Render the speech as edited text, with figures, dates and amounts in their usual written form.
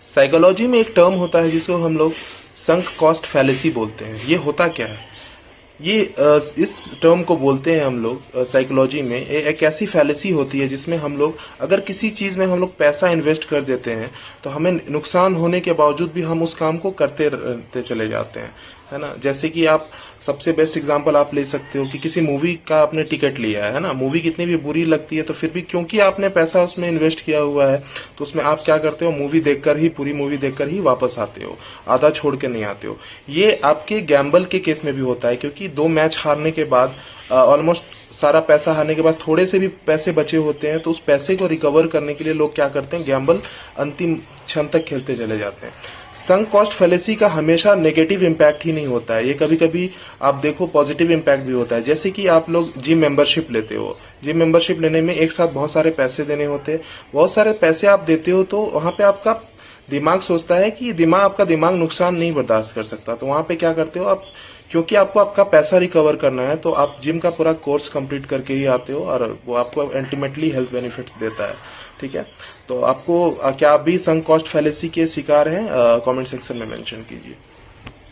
Psychology में एक term होता है जिसको हम लोग संक कॉस्ट फैलेसी बोलते हैं। ये होता क्या है? ये इस टर्म को बोलते हैं हम लोग साइकोलॉजी में एक ऐसी फैलेसी होती है जिसमें हम लोग अगर किसी चीज में हम लोग पैसा इन्वेस्ट कर देते हैं तो हमें नुकसान होने के बावजूद भी हम उस काम को करते रहते चले जाते हैं, है ना। जैसे कि आप सबसे बेस्ट एग्जांपल आप ले सकते हो कि किसी मूवी का आपने टिकट लिया है ना, मूवी कितनी भी बुरी लगती है तो फिर भी क्योंकि आपने पैसा उसमें इन्वेस्ट किया हुआ है तो उसमें आप क्या करते हो, मूवी देखकर ही, पूरी मूवी देखकर ही वापस आते हो, आधा छोड़ के नहीं आते हो। ये आपके गैम्बल के केस में भी होता है क्योंकि 2 मैच हारने के बाद ऑलमोस्ट सारा पैसा हारने के बाद थोड़े से भी पैसे बचे होते हैं तो उस पैसे को रिकवर करने के लिए लोग क्या करते हैं, गैम्बल अंतिम क्षण तक खेलते चले जाते हैं। संक कॉस्ट फैलेसी का हमेशा नेगेटिव इम्पैक्ट ही नहीं होता है, ये कभी कभी आप देखो पॉजिटिव इम्पैक्ट भी होता है। जैसे कि आप लोग जिम मेंबरशिप लेते हो, जिम मेंबरशिप लेने में एक साथ बहुत सारे पैसे देने होते हैं, बहुत सारे पैसे आप देते हो तो वहां पे आपका दिमाग सोचता है कि आपका दिमाग नुकसान नहीं बर्दाश्त कर सकता, तो वहां पे क्या करते हो आप, क्योंकि आपको आपका पैसा रिकवर करना है तो आप जिम का पूरा कोर्स कंप्लीट करके ही आते हो और वो आपको अल्टीमेटली हेल्थ बेनिफिट्स देता है। ठीक है, तो आपको क्या आप भी संक कॉस्ट फैलेसी के शिकार हैं? कमेंट सेक्शन में मेंशन कीजिए।